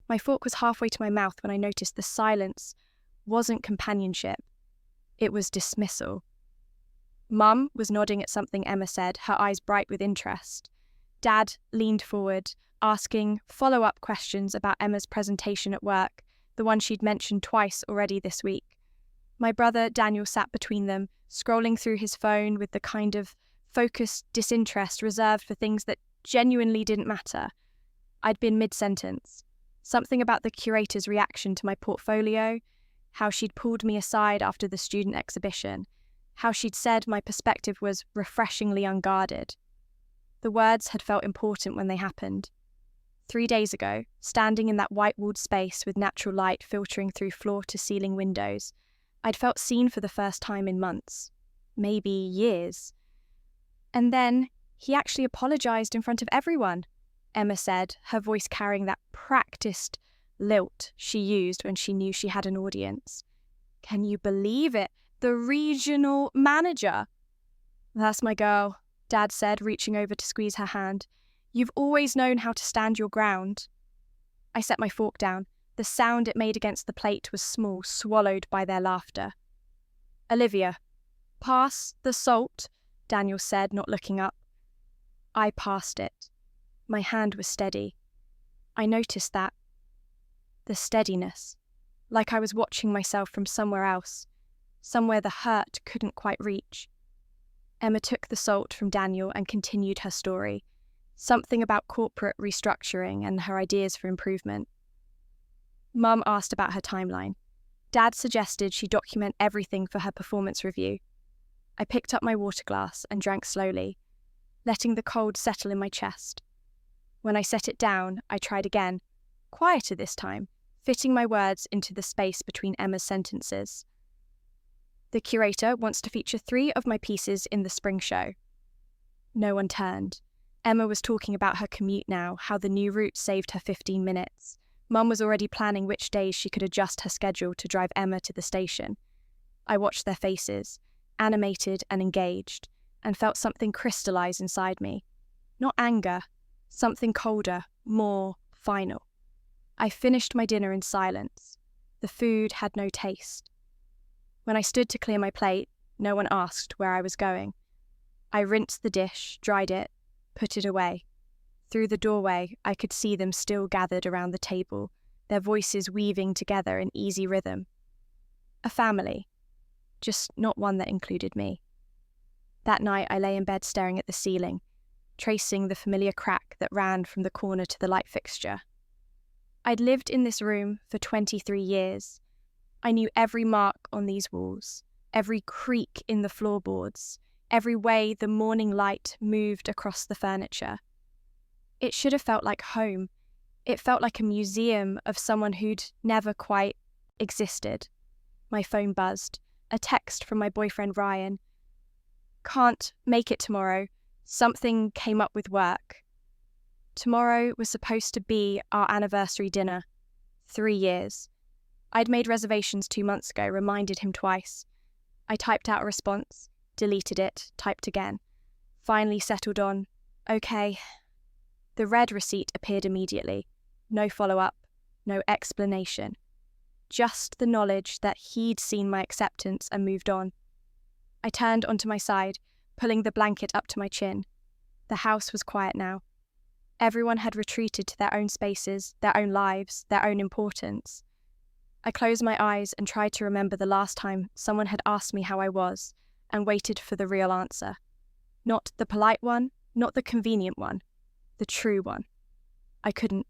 My fork was halfway to my mouth when I noticed the silence wasn't companionship. It was dismissal. Mum was nodding at something Emma said, her eyes bright with interest. Dad leaned forward, asking follow-up questions about Emma's presentation at work, the one she'd mentioned twice already this week. My brother Daniel sat between them, scrolling through his phone with the kind of focused disinterest reserved for things that genuinely didn't matter. I'd been mid-sentence. Something about the curator's reaction to my portfolio, how she'd pulled me aside after the student exhibition, how she'd said my perspective was refreshingly unguarded. The words had felt important when they happened. 3 days ago, standing in that white-walled space with natural light filtering through floor-to-ceiling windows, I'd felt seen for the first time in months, maybe years. And then he actually apologized in front of everyone, Emma said, her voice carrying that practiced lilt she used when she knew she had an audience. Can you believe it? The regional manager. That's my girl, Dad said, reaching over to squeeze her hand. You've always known how to stand your ground. I set my fork down. The sound it made against the plate was small, swallowed by their laughter. Olivia, pass the salt, Daniel said, not looking up. I passed it. My hand was steady. I noticed that. The steadiness, like I was watching myself from somewhere else, somewhere the hurt couldn't quite reach. Emma took the salt from Daniel and continued her story, something about corporate restructuring and her ideas for improvement. Mum asked about her timeline. Dad suggested she document everything for her performance review. I picked up my water glass and drank slowly, letting the cold settle in my chest. When I set it down, I tried again, quieter this time, fitting my words into the space between Emma's sentences. The curator wants to feature 3 of my pieces in the spring show. No one turned. Emma was talking about her commute now, how the new route saved her 15 minutes. Mum was already planning which days she could adjust her schedule to drive Emma to the station. I watched their faces, animated and engaged, and felt something crystallize inside me. Not anger, something colder, more final. I finished my dinner in silence. The food had no taste. When I stood to clear my plate, no one asked where I was going. I rinsed the dish, dried it, put it away. Through the doorway, I could see them still gathered around the table, their voices weaving together in easy rhythm. A family, just not one that included me. That night, I lay in bed staring at the ceiling, tracing the familiar crack that ran from the corner to the light fixture. I'd lived in this room for 23 years. I knew every mark on these walls, every creak in the floorboards, every way the morning light moved across the furniture. It should have felt like home. It felt like a museum of someone who'd never quite existed. My phone buzzed. A text from my boyfriend Ryan. Can't make it tomorrow. Something came up with work. Tomorrow was supposed to be our anniversary dinner. 3 years. I'd made reservations 2 months ago, reminded him twice. I typed out a response, deleted it, typed again. Finally settled on, okay. The red receipt appeared immediately. No follow-up, no explanation. Just the knowledge that he'd seen my acceptance and moved on. I turned onto my side, pulling the blanket up to my chin. The house was quiet now. Everyone had retreated to their own spaces, their own lives, their own importance. I closed my eyes and tried to remember the last time someone had asked me how I was and waited for the real answer. Not the polite one, not the convenient one, the true one. I couldn't.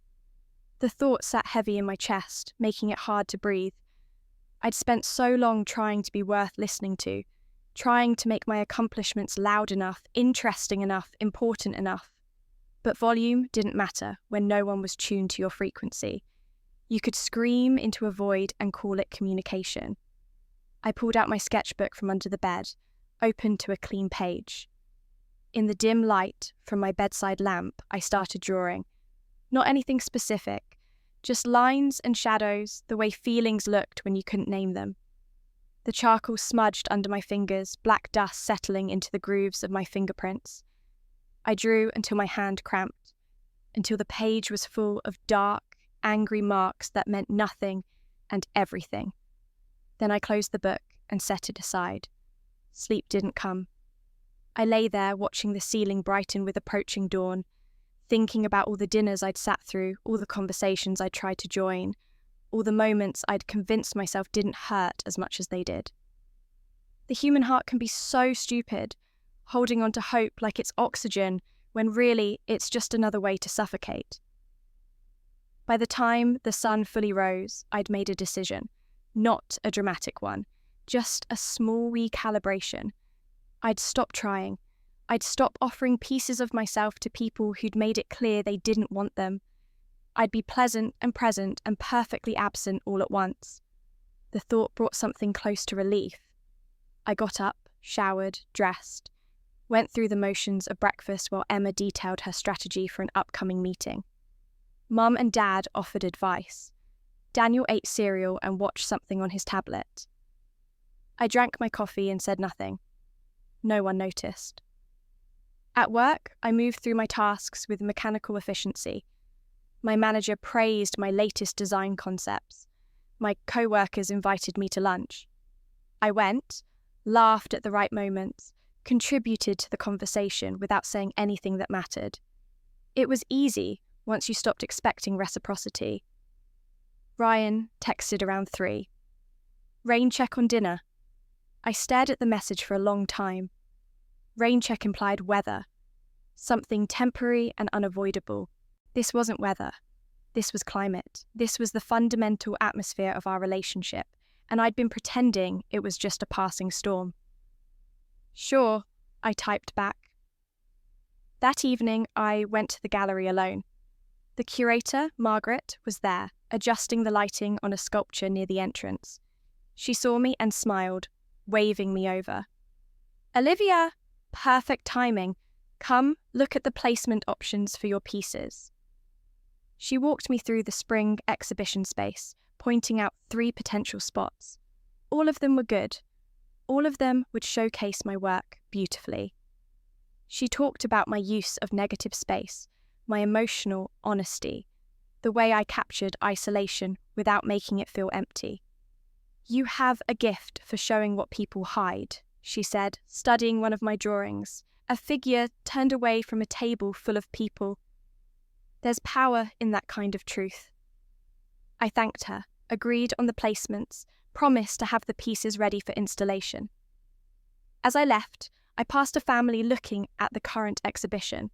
The thought sat heavy in my chest, making it hard to breathe. I'd spent so long trying to be worth listening to, trying to make my accomplishments loud enough, interesting enough, important enough. But volume didn't matter when no one was tuned to your frequency. You could scream into a void and call it communication. I pulled out my sketchbook from under the bed, opened to a clean page. In the dim light from my bedside lamp, I started drawing. Not anything specific, just lines and shadows, the way feelings looked when you couldn't name them. The charcoal smudged under my fingers, black dust settling into the grooves of my fingerprints. I drew until my hand cramped, until the page was full of dark, angry marks that meant nothing and everything. Then I closed the book and set it aside. Sleep didn't come. I lay there watching the ceiling brighten with approaching dawn, thinking about all the dinners I'd sat through, all the conversations I'd tried to join, all the moments I'd convinced myself didn't hurt as much as they did. The human heart can be so stupid, holding on to hope like it's oxygen when really it's just another way to suffocate. By the time the sun fully rose, I'd made a decision, not a dramatic one, just a small recalibration. I'd stop trying. I'd stop offering pieces of myself to people who'd made it clear they didn't want them. I'd be pleasant and present and perfectly absent all at once. The thought brought something close to relief. I got up, showered, dressed, went through the motions of breakfast while Emma detailed her strategy for an upcoming meeting. Mum and Dad offered advice. Daniel ate cereal and watched something on his tablet. I drank my coffee and said nothing. No one noticed. At work, I moved through my tasks with mechanical efficiency. My manager praised my latest design concepts. My co-workers invited me to lunch. I went, laughed at the right moments, contributed to the conversation without saying anything that mattered. It was easy once you stopped expecting reciprocity. Ryan texted around 3. Rain check on dinner. I stared at the message for a long time. Rain check implied weather. Something temporary and unavoidable. This wasn't weather. This was climate. This was the fundamental atmosphere of our relationship, and I'd been pretending it was just a passing storm. Sure, I typed back. That evening, I went to the gallery alone. The curator, Margaret, was there, adjusting the lighting on a sculpture near the entrance. She saw me and smiled, waving me over. Olivia! Perfect timing. Come, look at the placement options for your pieces. She walked me through the spring exhibition space, pointing out 3 potential spots. All of them were good. All of them would showcase my work beautifully. She talked about my use of negative space, my emotional honesty, the way I captured isolation without making it feel empty. You have a gift for showing what people hide, she said, studying one of my drawings, a figure turned away from a table full of people. There's power in that kind of truth. I thanked her, agreed on the placements, promised to have the pieces ready for installation. As I left, I passed a family looking at the current exhibition.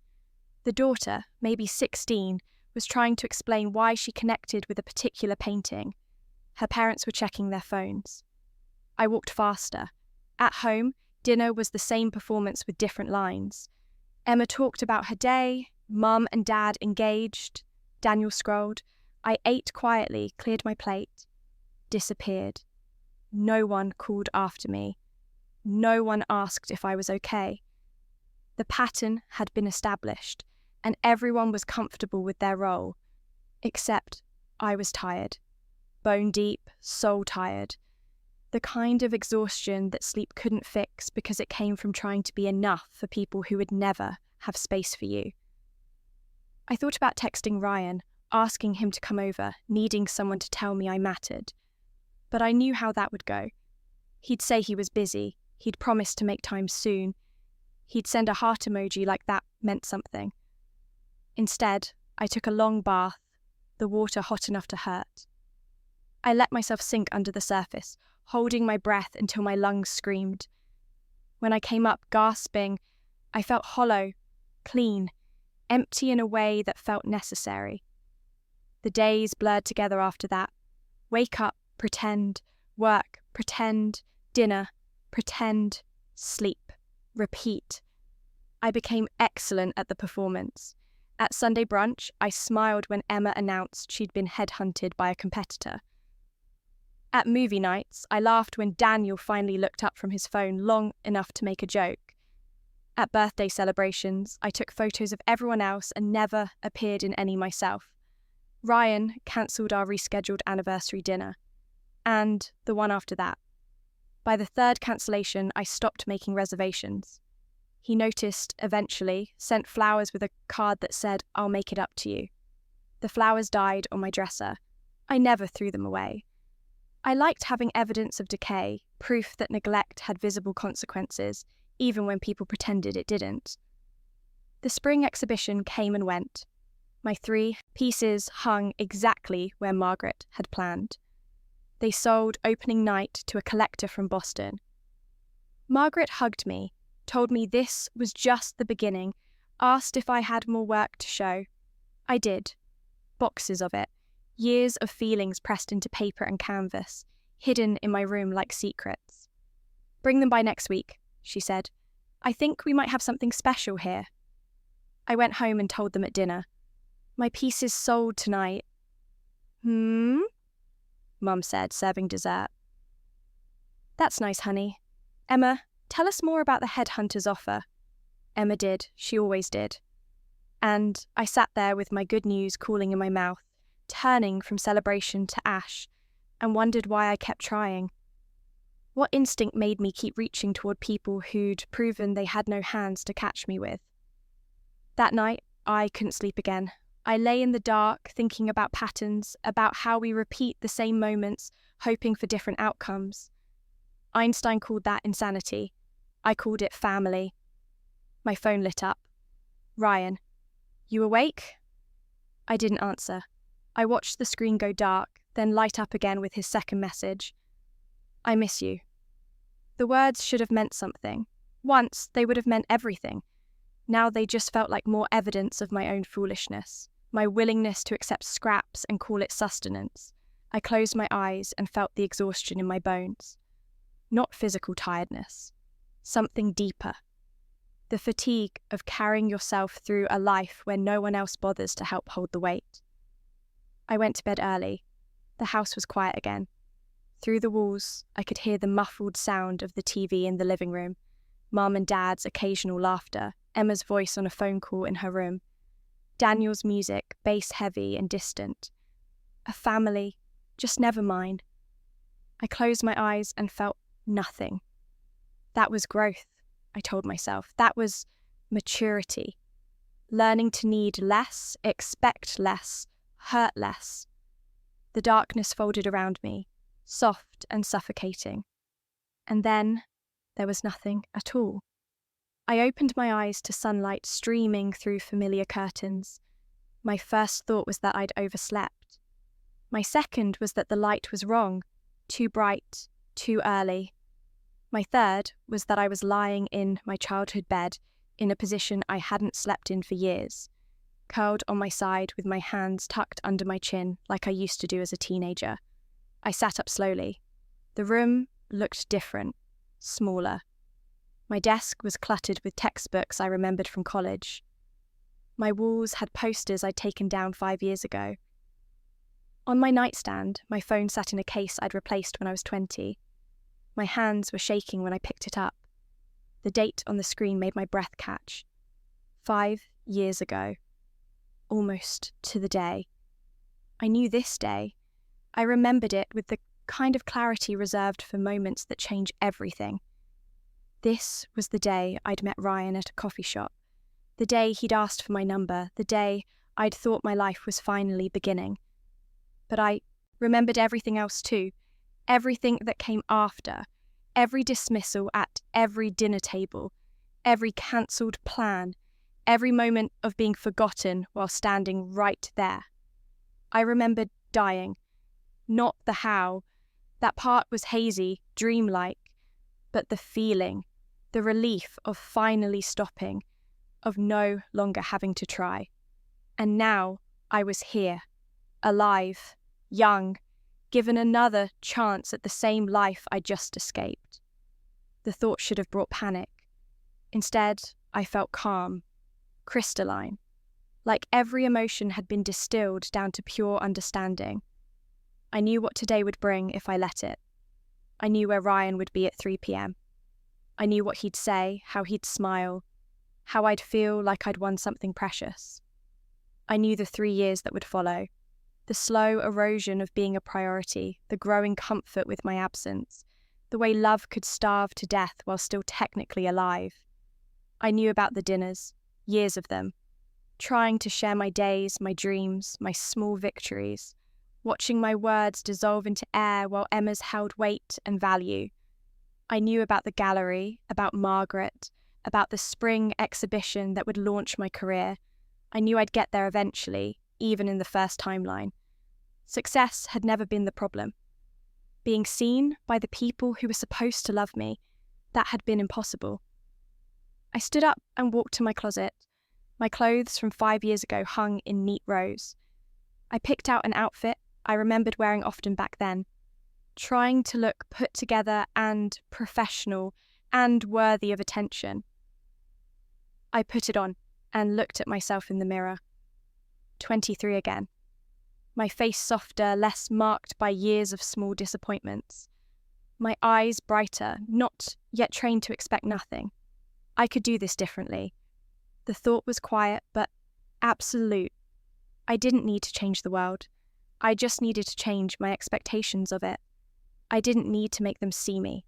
The daughter, maybe 16, was trying to explain why she connected with a particular painting. Her parents were checking their phones. I walked faster. At home, dinner was the same performance with different lines. Emma talked about her day, Mum and Dad engaged, Daniel scrolled. I ate quietly, cleared my plate, disappeared. No one called after me. No one asked if I was okay. The pattern had been established, and everyone was comfortable with their role, except I was tired. Bone deep, soul tired. The kind of exhaustion that sleep couldn't fix because it came from trying to be enough for people who would never have space for you. I thought about texting Ryan, asking him to come over, needing someone to tell me I mattered. But I knew how that would go. He'd say he was busy. He'd promised to make time soon. He'd send a heart emoji like that meant something. Instead, I took a long bath, the water hot enough to hurt. I let myself sink under the surface, holding my breath until my lungs screamed. When I came up gasping, I felt hollow, clean, empty in a way that felt necessary. The days blurred together after that. Wake up, pretend, work, pretend, dinner, pretend, sleep, repeat. I became excellent at the performance. At Sunday brunch, I smiled when Emma announced she'd been headhunted by a competitor. At movie nights, I laughed when Daniel finally looked up from his phone long enough to make a joke. At birthday celebrations, I took photos of everyone else and never appeared in any myself. Ryan cancelled our rescheduled anniversary dinner, and the one after that. By the 3rd cancellation, I stopped making reservations. He noticed eventually, sent flowers with a card that said, "I'll make it up to you." The flowers died on my dresser. I never threw them away. I liked having evidence of decay, proof that neglect had visible consequences, even when people pretended it didn't. The spring exhibition came and went. My 3 pieces hung exactly where Margaret had planned. They sold opening night to a collector from Boston. Margaret hugged me, told me this was just the beginning, asked if I had more work to show. I did. Boxes of it. Years of feelings pressed into paper and canvas, hidden in my room like secrets. "Bring them by next week," she said. "I think we might have something special here." I went home and told them at dinner. "My pieces sold tonight." Mum said, serving dessert. "That's nice, honey. Emma, tell us more about the headhunter's offer." Emma did. She always did. And I sat there with my good news cooling in my mouth, turning from celebration to ash, and wondered why I kept trying. What instinct made me keep reaching toward people who'd proven they had no hands to catch me with? That night, I couldn't sleep again. I lay in the dark, thinking about patterns, about how we repeat the same moments, hoping for different outcomes. Einstein called that insanity. I called it family. My phone lit up. "Ryan, you awake?" I didn't answer. I watched the screen go dark, then light up again with his second message. "I miss you." The words should have meant something. Once, they would have meant everything. Now they just felt like more evidence of my own foolishness, my willingness to accept scraps and call it sustenance. I closed my eyes and felt the exhaustion in my bones. Not physical tiredness. Something deeper. The fatigue of carrying yourself through a life where no one else bothers to help hold the weight. I went to bed early. The house was quiet again. Through the walls, I could hear the muffled sound of the TV in the living room, Mum and Dad's occasional laughter, Emma's voice on a phone call in her room, Daniel's music, bass-heavy and distant. A family, just never mine. I closed my eyes and felt nothing. That was growth, I told myself. That was maturity. Learning to need less, expect less, hurt less. The darkness folded around me, soft and suffocating. And then there was nothing at all. I opened my eyes to sunlight streaming through familiar curtains. My first thought was that I'd overslept. My second was that the light was wrong, too bright, too early. My third was that I was lying in my childhood bed in a position I hadn't slept in for years, curled on my side with my hands tucked under my chin like I used to do as a teenager. I sat up slowly. The room looked different, smaller. My desk was cluttered with textbooks I remembered from college. My walls had posters I'd taken down 5 years ago. On my nightstand, my phone sat in a case I'd replaced when I was 20. My hands were shaking when I picked it up. The date on the screen made my breath catch. 5 years ago. Almost to the day. I knew this day. I remembered it with the kind of clarity reserved for moments that change everything. This was the day I'd met Ryan at a coffee shop. The day he'd asked for my number. The day I'd thought my life was finally beginning. But I remembered everything else too. Everything that came after. Every dismissal at every dinner table. Every cancelled plan. Every moment of being forgotten while standing right there. I remembered dying. Not the how. That part was hazy, dreamlike. But the feeling, the relief of finally stopping, of no longer having to try. And now I was here, alive, young, given another chance at the same life I just escaped. The thought should have brought panic. Instead, I felt calm, crystalline, like every emotion had been distilled down to pure understanding. I knew what today would bring if I let it. I knew where Ryan would be at 3 p.m. I knew what he'd say, how he'd smile, how I'd feel like I'd won something precious. I knew the 3 years that would follow, the slow erosion of being a priority, the growing comfort with my absence, the way love could starve to death while still technically alive. I knew about the dinners, years of them, trying to share my days, my dreams, my small victories, watching my words dissolve into air while Emma's held weight and value. I knew about the gallery, about Margaret, about the spring exhibition that would launch my career. I knew I'd get there eventually, even in the first timeline. Success had never been the problem. Being seen by the people who were supposed to love me, that had been impossible. I stood up and walked to my closet. My clothes from 5 years ago hung in neat rows. I picked out an outfit I remembered wearing often back then, trying to look put together and professional and worthy of attention. I put it on and looked at myself in the mirror. 23 again. My face softer, less marked by years of small disappointments. My eyes brighter, not yet trained to expect nothing. I could do this differently. The thought was quiet, but absolute. I didn't need to change the world. I just needed to change my expectations of it. I didn't need to make them see me.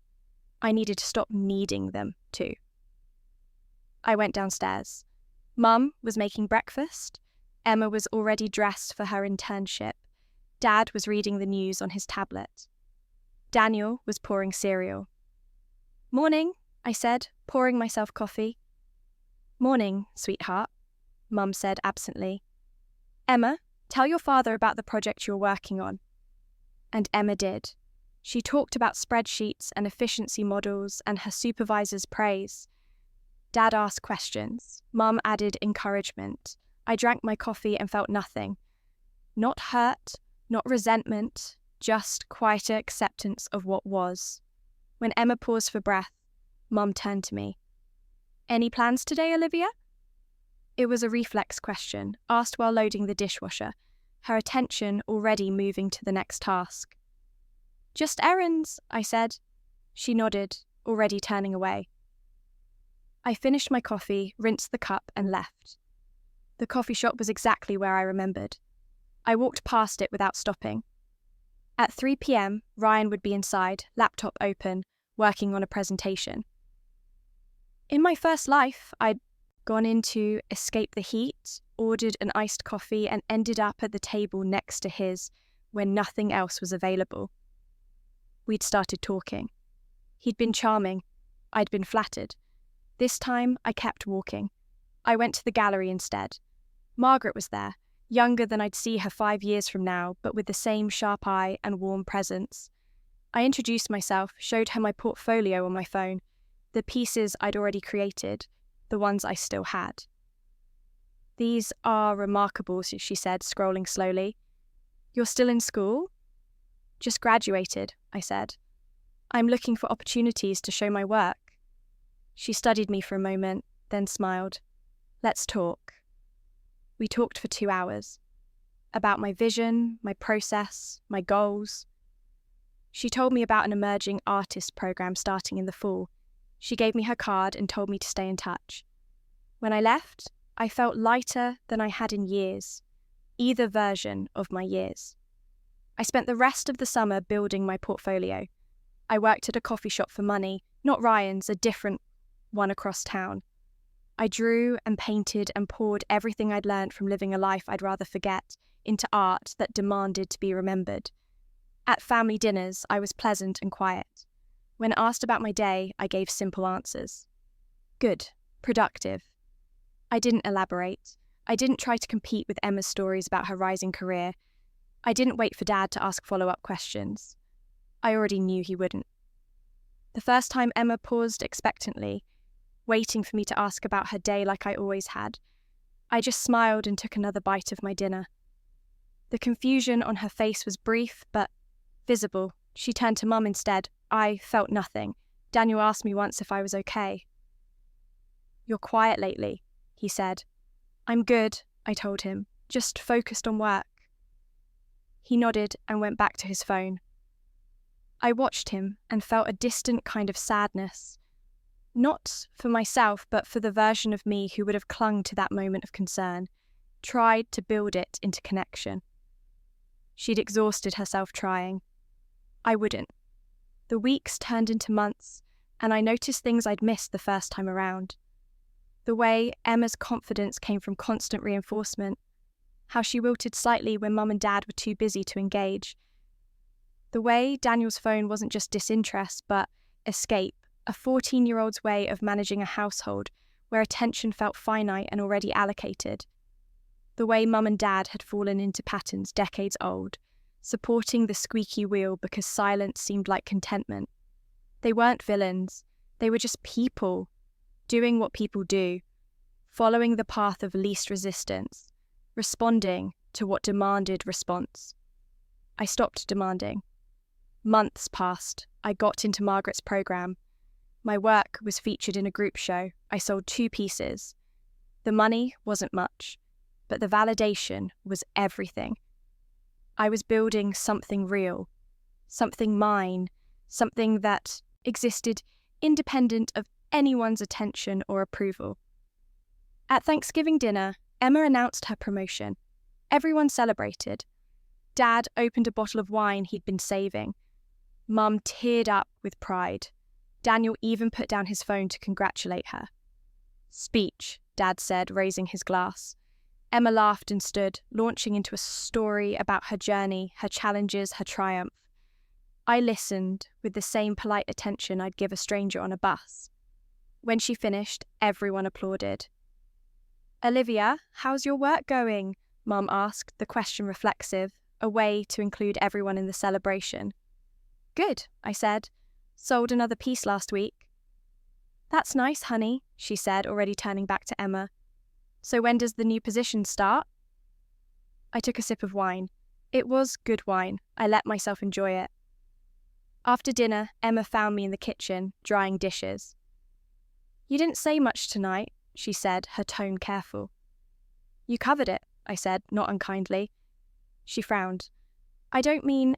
I needed to stop needing them to. I went downstairs. Mum was making breakfast. Emma was already dressed for her internship. Dad was reading the news on his tablet. Daniel was pouring cereal. "Morning," I said, pouring myself coffee. "Morning, sweetheart," Mum said absently. "Emma, tell your father about the project you're working on." And Emma did. She talked about spreadsheets and efficiency models and her supervisor's praise. Dad asked questions. Mum added encouragement. I drank my coffee and felt nothing. Not hurt, not resentment, just quieter acceptance of what was. When Emma paused for breath, Mum turned to me. "Any plans today, Olivia?" It was a reflex question, asked while loading the dishwasher, her attention already moving to the next task. "Just errands," I said. She nodded, already turning away. I finished my coffee, rinsed the cup, and left. The coffee shop was exactly where I remembered. I walked past it without stopping. At 3 p.m, Ryan would be inside, laptop open, working on a presentation. In my first life, I'd gone in to escape the heat, ordered an iced coffee, and ended up at the table next to his when nothing else was available. We'd started talking. He'd been charming. I'd been flattered. This time, I kept walking. I went to the gallery instead. Margaret was there, younger than I'd see her 5 years from now, but with the same sharp eye and warm presence. I introduced myself, showed her my portfolio on my phone, the pieces I'd already created, the ones I still had. "These are remarkable," she said, scrolling slowly. "You're still in school?" "Just graduated," I said. "I'm looking for opportunities to show my work." She studied me for a moment, then smiled. "Let's talk." We talked for 2 hours. About my vision, my process, my goals. She told me about an emerging artist program starting in the fall. She gave me her card and told me to stay in touch. When I left, I felt lighter than I had in years, either version of my years. I spent the rest of the summer building my portfolio. I worked at a coffee shop for money, not Ryan's, a different one across town. I drew and painted and poured everything I'd learned from living a life I'd rather forget into art that demanded to be remembered. At family dinners, I was pleasant and quiet. When asked about my day, I gave simple answers. Good, productive. I didn't elaborate. I didn't try to compete with Emma's stories about her rising career. I didn't wait for Dad to ask follow-up questions. I already knew he wouldn't. The first time Emma paused expectantly, waiting for me to ask about her day like I always had, I just smiled and took another bite of my dinner. The confusion on her face was brief, but visible. She turned to Mum instead. I felt nothing. Daniel asked me once if I was okay. "You're quiet lately," he said. "I'm good," I told him, "just focused on work." He nodded and went back to his phone. I watched him and felt a distant kind of sadness. Not for myself, but for the version of me who would have clung to that moment of concern, tried to build it into connection. She'd exhausted herself trying. I wouldn't. The weeks turned into months, and I noticed things I'd missed the first time around. The way Emma's confidence came from constant reinforcement. How she wilted slightly when Mum and Dad were too busy to engage. The way Daniel's phone wasn't just disinterest, but escape, a 14-year-old's way of managing a household where attention felt finite and already allocated. The way Mum and Dad had fallen into patterns decades old, supporting the squeaky wheel because silence seemed like contentment. They weren't villains, they were just people, doing what people do, following the path of least resistance, responding to what demanded response. I stopped demanding. Months passed. I got into Margaret's program. My work was featured in a group show. I sold 2 pieces. The money wasn't much, but the validation was everything. I was building something real, something mine, something that existed independent of anyone's attention or approval. At Thanksgiving dinner, Emma announced her promotion. Everyone celebrated. Dad opened a bottle of wine he'd been saving. Mum teared up with pride. Daniel even put down his phone to congratulate her. "Speech," Dad said, raising his glass. Emma laughed and stood, launching into a story about her journey, her challenges, her triumph. I listened with the same polite attention I'd give a stranger on a bus. When she finished, everyone applauded. "Olivia, how's your work going?" Mum asked, the question reflexive, a way to include everyone in the celebration. "Good," I said. "Sold another piece last week." "That's nice, honey," she said, already turning back to Emma. "So when does the new position start?" I took a sip of wine. It was good wine. I let myself enjoy it. After dinner, Emma found me in the kitchen, drying dishes. "You didn't say much tonight," she said, her tone careful. "You covered it," I said, not unkindly. She frowned. "I don't mean,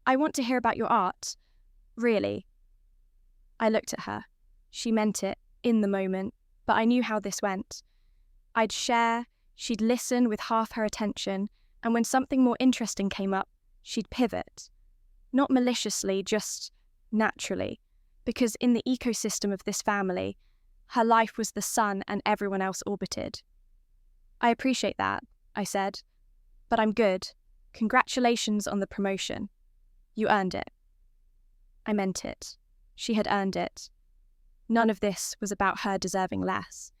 I want to hear about your art. Really." I looked at her. She meant it, in the moment, but I knew how this went. I'd share, she'd listen with half her attention, and when something more interesting came up, she'd pivot. Not maliciously, just naturally, because in the ecosystem of this family, her life was the sun and everyone else orbited. "I appreciate that," I said, "but I'm good. Congratulations on the promotion. You earned it." I meant it. She had earned it. None of this was about her deserving less.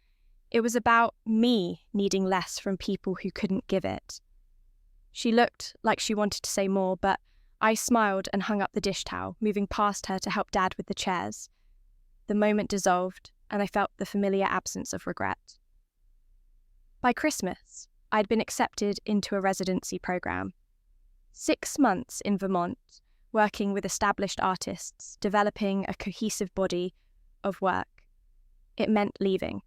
It was about me needing less from people who couldn't give it. She looked like she wanted to say more, but I smiled and hung up the dish towel, moving past her to help Dad with the chairs. The moment dissolved, and I felt the familiar absence of regret. By Christmas, I'd been accepted into a residency program. 6 months in Vermont, working with established artists, developing a cohesive body of work. It meant leaving.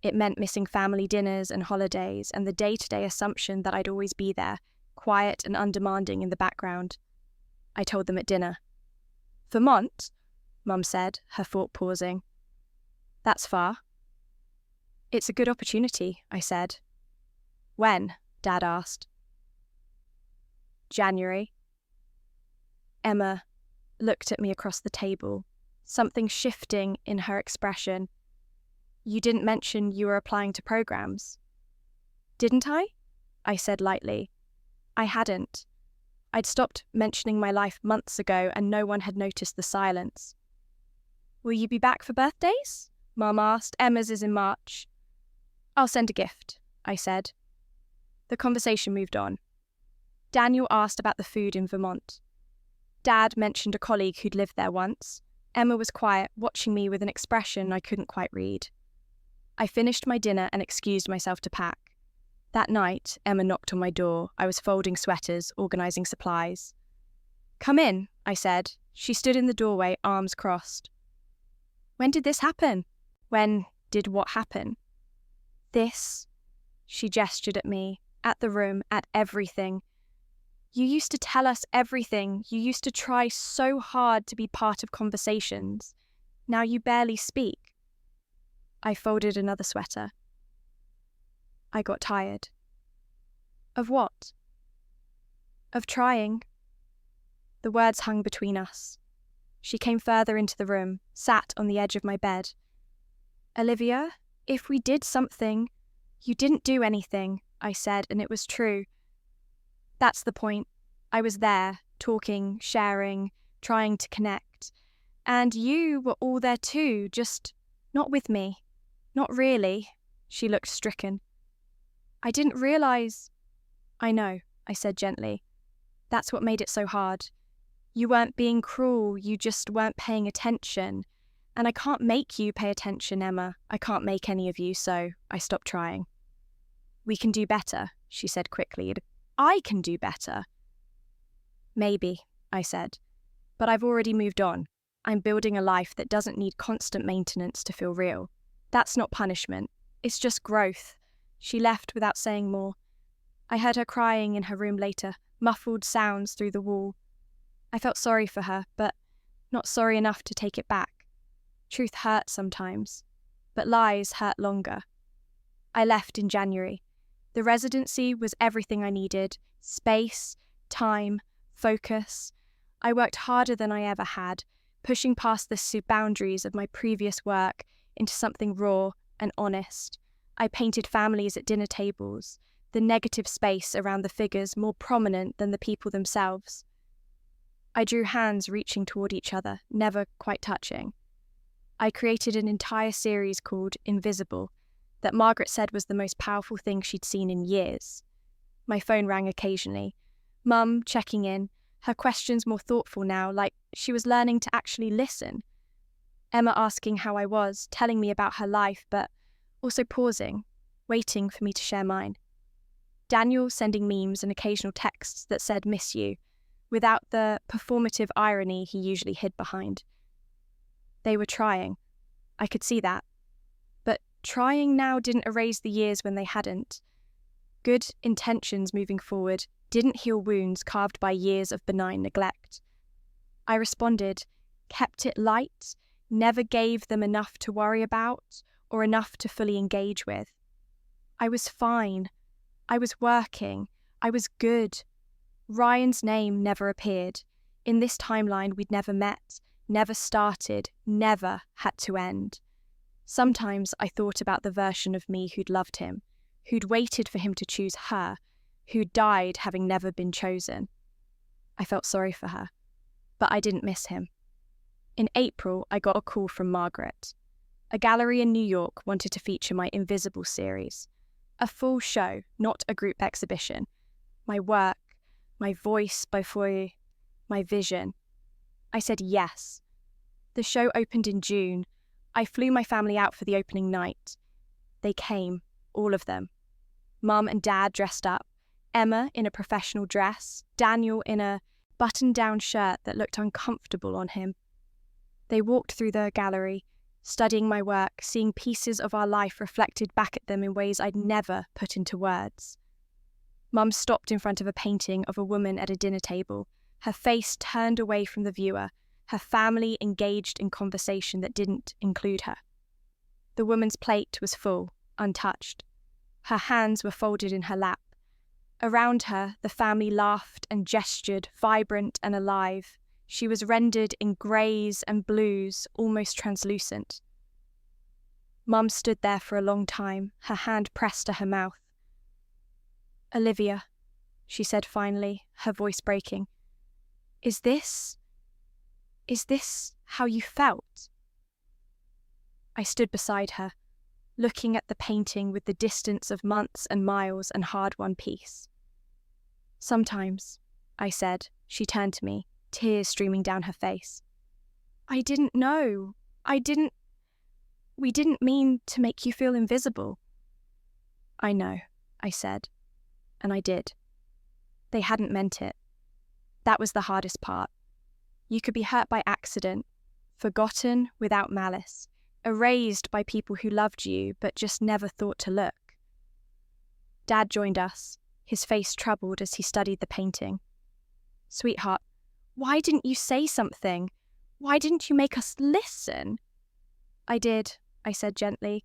It meant missing family dinners and holidays and the day-to-day assumption that I'd always be there, quiet and undemanding in the background. I told them at dinner. "Vermont?" Mum said, her thought pausing. "That's far." "It's a good opportunity," I said. "When?" Dad asked. "January." Emma looked at me across the table, something shifting in her expression. "You didn't mention you were applying to programs." "Didn't I?" I said lightly. I hadn't. I'd stopped mentioning my life months ago and no one had noticed the silence. "Will you be back for birthdays?" Mum asked. "Emma's is in March." "I'll send a gift," I said. The conversation moved on. Daniel asked about the food in Vermont. Dad mentioned a colleague who'd lived there once. Emma was quiet, watching me with an expression I couldn't quite read. I finished my dinner and excused myself to pack. That night, Emma knocked on my door. I was folding sweaters, organising supplies. "Come in," I said. She stood in the doorway, arms crossed. "When did this happen?" "When did what happen?" "This." She gestured at me, at the room, at everything. "You used to tell us everything. You used to try so hard to be part of conversations. Now you barely speak." I folded another sweater. I got tired. Of what? Of trying. The words hung between us. She came further into the room, sat on the edge of my bed. "Olivia, If we did something, you didn't do anything, I said, and it was true. That's the point. I was there, talking, sharing, trying to connect. And you were all there too, just not with me. Not really. She looked stricken. I didn't realize. I know, I said gently. That's what made it so hard. You weren't being cruel, you just weren't paying attention. And I can't make you pay attention, Emma. I can't make any of you, so I stopped trying. We can do better, she said quickly. I can do better. Maybe, I said. But I've already moved on. I'm building a life that doesn't need constant maintenance to feel real. That's not punishment. It's just growth. She left without saying more. I heard her crying in her room later, muffled sounds through the wall. I felt sorry for her, but not sorry enough to take it back. Truth hurts sometimes, but lies hurt longer. I left in January. The residency was everything I needed: space, time, focus. I worked harder than I ever had, pushing past the boundaries of my previous work into something raw and honest. I painted families at dinner tables, the negative space around the figures more prominent than the people themselves. I drew hands reaching toward each other, never quite touching. I created an entire series called Invisible that Margaret said was the most powerful thing she'd seen in years. My phone rang occasionally. Mum checking in, her questions more thoughtful now, like she was learning to actually listen. Emma asking how I was, telling me about her life, but also pausing, waiting for me to share mine. Daniel sending memes and occasional texts that said "miss you," without the performative irony he usually hid behind. They were trying. I could see that. But trying now didn't erase the years when they hadn't. Good intentions moving forward didn't heal wounds carved by years of benign neglect. I responded, kept it light, never gave them enough to worry about or enough to fully engage with. I was fine. I was working. I was good. Ryan's name never appeared. In this timeline, we'd never met, never started, never had to end. Sometimes I thought about the version of me who'd loved him, who'd waited for him to choose her, who'd died having never been chosen. I felt sorry for her, but I didn't miss him. In April, I got a call from Margaret. A gallery in New York wanted to feature my Invisible series. A full show, not a group exhibition. My work, my voice before my vision. I said yes. The show opened in June. I flew my family out for the opening night. They came, all of them. Mum and Dad dressed up, Emma in a professional dress, Daniel in a button-down shirt that looked uncomfortable on him. They walked through the gallery, studying my work, seeing pieces of our life reflected back at them in ways I'd never put into words. Mum stopped in front of a painting of a woman at a dinner table, her face turned away from the viewer, her family engaged in conversation that didn't include her. The woman's plate was full, untouched. Her hands were folded in her lap. Around her, the family laughed and gestured, vibrant and alive. She was rendered in greys and blues, almost translucent. Mum stood there for a long time, her hand pressed to her mouth. "Olivia," she said finally, her voice breaking, Is this how you felt?" I stood beside her, looking at the painting with the distance of months and miles and hard-won peace. "Sometimes," I said. She turned to me, tears streaming down her face. "I didn't know. We didn't mean to make you feel invisible." "I know," I said, and I did. They hadn't meant it. That was the hardest part. You could be hurt by accident, forgotten without malice, erased by people who loved you but just never thought to look. Dad joined us, his face troubled as he studied the painting. "Sweetheart, why didn't you say something? Why didn't you make us listen?" "I did," I said gently.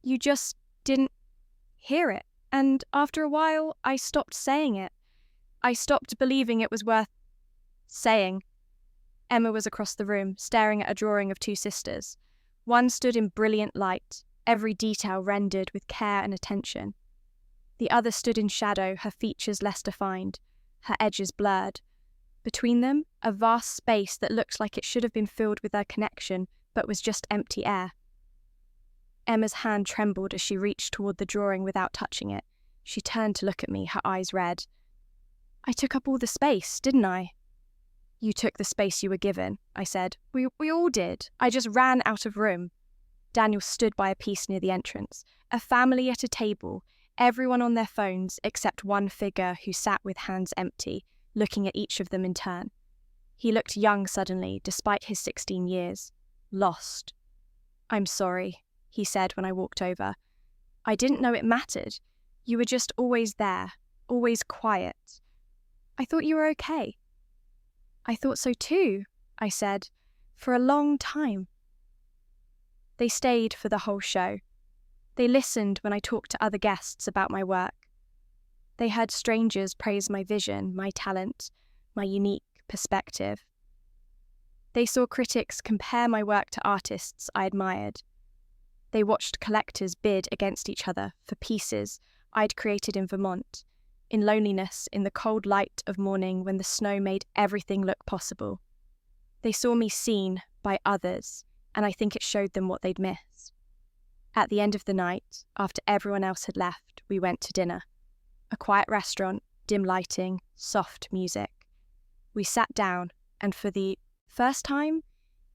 "You just didn't hear it. And after a while, I stopped saying it. I stopped believing it was worth saying." Emma was across the room, staring at a drawing of two sisters. One stood in brilliant light, every detail rendered with care and attention. The other stood in shadow, her features less defined, her edges blurred. Between them, a vast space that looked like it should have been filled with their connection, but was just empty air. Emma's hand trembled as she reached toward the drawing without touching it. She turned to look at me, her eyes red. "I took up all the space, didn't I?" "You took the space you were given," I said. We all did. I just ran out of room." Daniel stood by a piece near the entrance. A family at a table, everyone on their phones except one figure who sat with hands empty, looking at each of them in turn. He looked young suddenly, despite his 16 years. Lost. "I'm sorry," he said when I walked over. "I didn't know it mattered. You were just always there, always quiet. I thought you were okay." "I thought so too," I said, "for a long time." They stayed for the whole show. They listened when I talked to other guests about my work. They heard strangers praise my vision, my talent, my unique perspective. They saw critics compare my work to artists I admired. They watched collectors bid against each other for pieces I'd created in Vermont, in loneliness, in the cold light of morning when the snow made everything look possible. They saw me seen by others, and I think it showed them what they'd missed. At the end of the night, after everyone else had left, we went to dinner. A quiet restaurant, dim lighting, soft music. We sat down, and for the first time,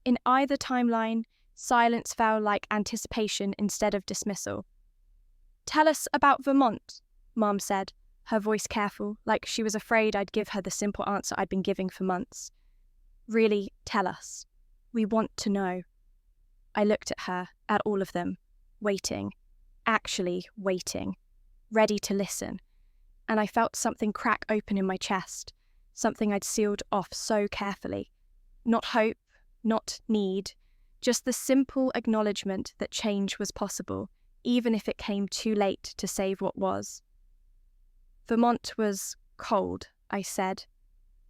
in either timeline, silence felt like anticipation instead of dismissal. "Tell us about Vermont," Mom said, her voice careful, like she was afraid I'd give her the simple answer I'd been giving for months. "Really, tell us. We want to know." I looked at her, at all of them, waiting, actually waiting, ready to listen, and I felt something crack open in my chest, something I'd sealed off so carefully. Not hope, not need, just the simple acknowledgement that change was possible, even if it came too late to save what was. "Vermont was cold," I said.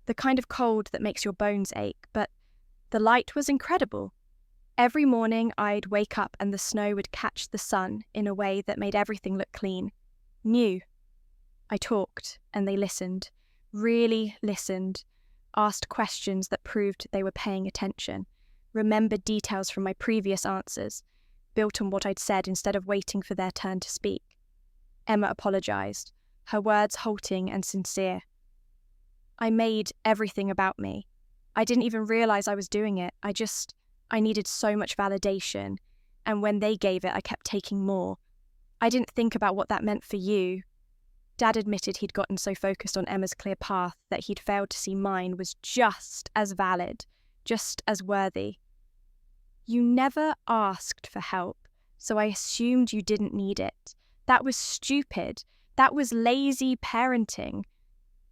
"The kind of cold that makes your bones ache, but the light was incredible. Every morning I'd wake up and the snow would catch the sun in a way that made everything look clean, new." I talked, and they listened, really listened, asked questions that proved they were paying attention, remembered details from my previous answers, built on what I'd said instead of waiting for their turn to speak. Emma apologized, her words halting and sincere. "I made everything about me. I didn't even realize I was doing it. I needed so much validation, and when they gave it, I kept taking more. I didn't think about what that meant for you." Dad admitted he'd gotten so focused on Emma's clear path that he'd failed to see mine was just as valid, just as worthy. "You never asked for help, so I assumed you didn't need it. That was stupid. That was lazy parenting."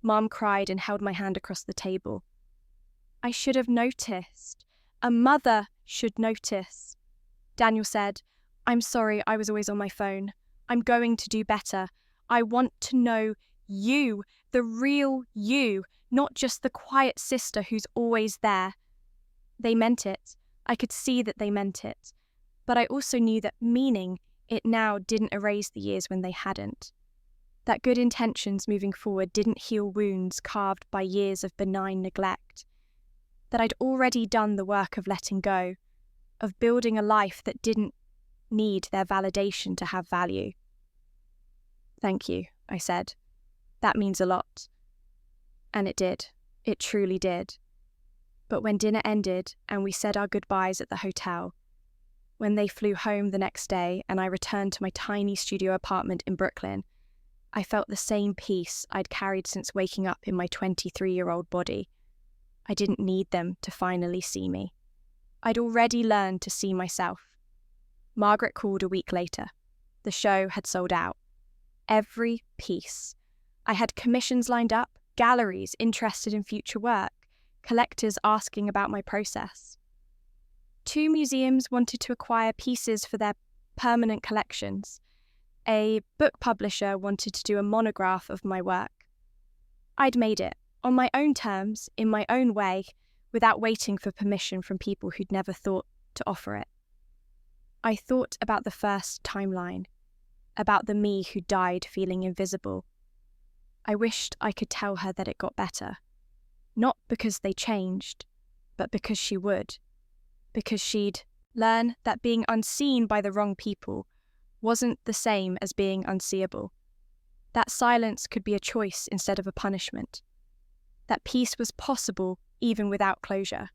Mom cried and held my hand across the table. "I should have noticed. A mother should notice." Daniel said, "I'm sorry I was always on my phone. I'm going to do better. I want to know you, the real you, not just the quiet sister who's always there." They meant it. I could see that they meant it. But I also knew that meaning it now didn't erase the years when they hadn't. That good intentions moving forward didn't heal wounds carved by years of benign neglect. That I'd already done the work of letting go, of building a life that didn't need their validation to have value. "Thank you," I said. "That means a lot." And it did. It truly did. But when dinner ended and we said our goodbyes at the hotel, when they flew home the next day and I returned to my tiny studio apartment in Brooklyn, I felt the same peace I'd carried since waking up in my 23-year-old body. I didn't need them to finally see me. I'd already learned to see myself. Margaret called a week later. The show had sold out. Every piece. I had commissions lined up, galleries interested in future work, collectors asking about my process. 2 museums wanted to acquire pieces for their permanent collections. A book publisher wanted to do a monograph of my work. I'd made it, on my own terms, in my own way, without waiting for permission from people who'd never thought to offer it. I thought about the first timeline, about the me who died feeling invisible. I wished I could tell her that it got better. Not because they changed, but because she would. Because she'd learn that being unseen by the wrong people wasn't the same as being unseeable. That silence could be a choice instead of a punishment. That peace was possible even without closure.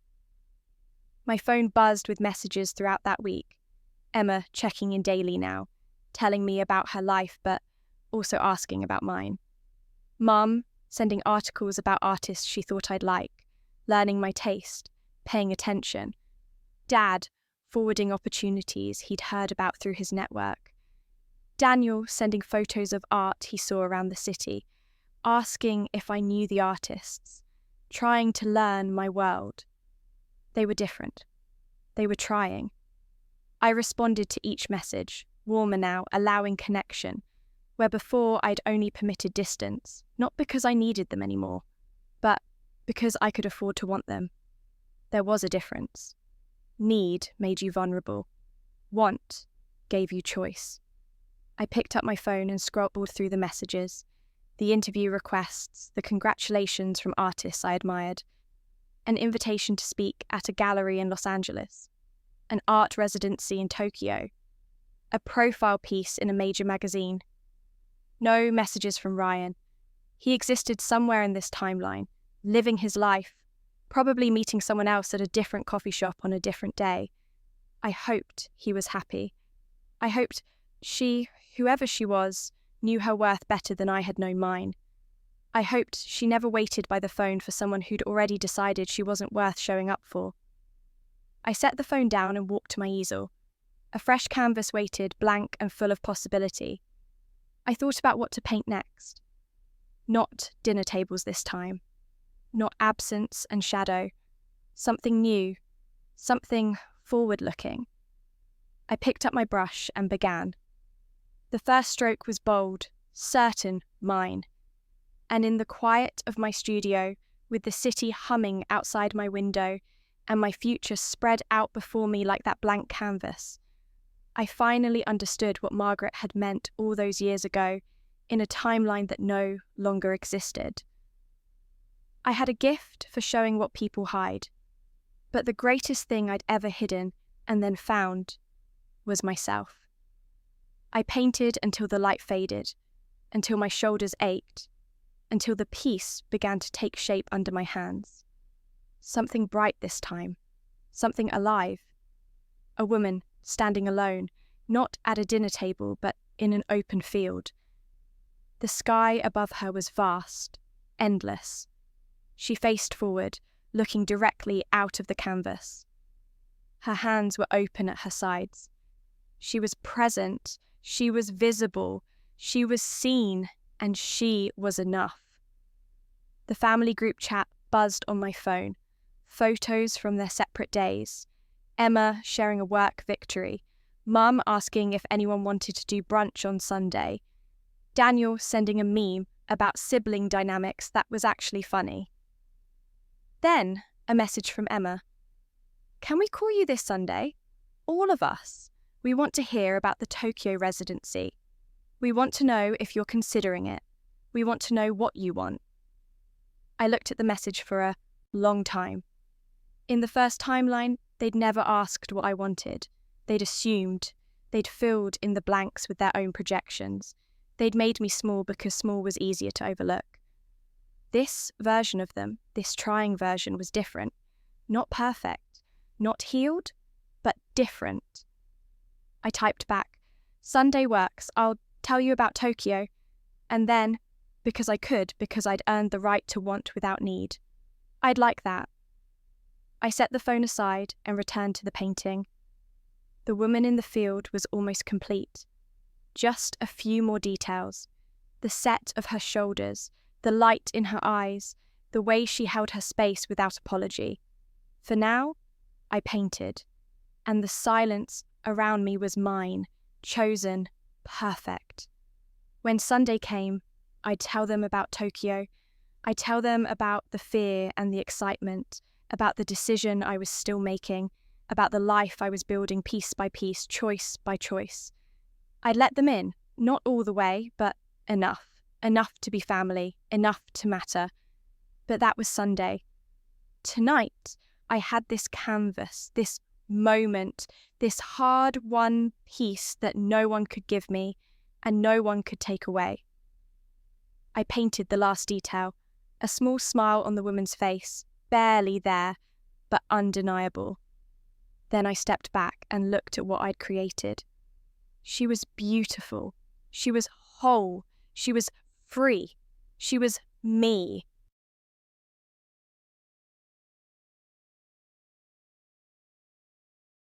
My phone buzzed with messages throughout that week. Emma checking in daily now, telling me about her life but also asking about mine. Mum sending articles about artists she thought I'd like, learning my taste, paying attention. Dad forwarding opportunities he'd heard about through his network. Daniel sending photos of art he saw around the city, asking if I knew the artists, trying to learn my world. They were different. They were trying. I responded to each message, warmer now, allowing connection, where before I'd only permitted distance, not because I needed them anymore, but because I could afford to want them. There was a difference. Need made you vulnerable. Want gave you choice. I picked up my phone and scrolled through the messages, the interview requests, the congratulations from artists I admired, an invitation to speak at a gallery in Los Angeles, an art residency in Tokyo, a profile piece in a major magazine. No messages from Ryan. He existed somewhere in this timeline, living his life, probably meeting someone else at a different coffee shop on a different day. I hoped he was happy. I hoped she, whoever she was, knew her worth better than I had known mine. I hoped she never waited by the phone for someone who'd already decided she wasn't worth showing up for. I set the phone down and walked to my easel. A fresh canvas waited, blank and full of possibility. I thought about what to paint next. Not dinner tables this time. Not absence and shadow. Something new. Something forward-looking. I picked up my brush and began. The first stroke was bold, certain, mine. And in the quiet of my studio, with the city humming outside my window and my future spread out before me like that blank canvas, I finally understood what Margaret had meant all those years ago in a timeline that no longer existed. I had a gift for showing what people hide, but the greatest thing I'd ever hidden and then found was myself. I painted until the light faded, until my shoulders ached, until the piece began to take shape under my hands. Something bright this time, something alive. A woman standing alone, not at a dinner table, but in an open field. The sky above her was vast, endless. She faced forward, looking directly out of the canvas. Her hands were open at her sides. She was present, she was visible, she was seen, and she was enough. The family group chat buzzed on my phone, photos from their separate days. Emma sharing a work victory, Mum asking if anyone wanted to do brunch on Sunday, Daniel sending a meme about sibling dynamics that was actually funny. Then a message from Emma. Can we call you this Sunday? All of us. We want to hear about the Tokyo residency. We want to know if you're considering it. We want to know what you want. I looked at the message for a long time. In the first timeline, they'd never asked what I wanted. They'd assumed. They'd filled in the blanks with their own projections. They'd made me small because small was easier to overlook. This version of them, this trying version, was different. Not perfect. Not healed, but different. I typed back, Sunday works, I'll tell you about Tokyo. And then, because I could, because I'd earned the right to want without need. I'd like that. I set the phone aside and returned to the painting. The woman in the field was almost complete. Just a few more details. The set of her shoulders, the light in her eyes, the way she held her space without apology. For now, I painted, and the silence around me was mine, chosen, perfect. When Sunday came, I'd tell them about Tokyo. I'd tell them about the fear and the excitement, about the decision I was still making, about the life I was building piece by piece, choice by choice. I'd let them in, not all the way, but enough to be family, enough to matter. But that was Sunday. Tonight, I had this canvas, this moment, this hard-won piece that no one could give me and no one could take away. I painted the last detail, a small smile on the woman's face, barely there, but undeniable. Then I stepped back and looked at what I'd created. She was beautiful. She was whole. She was free. She was me.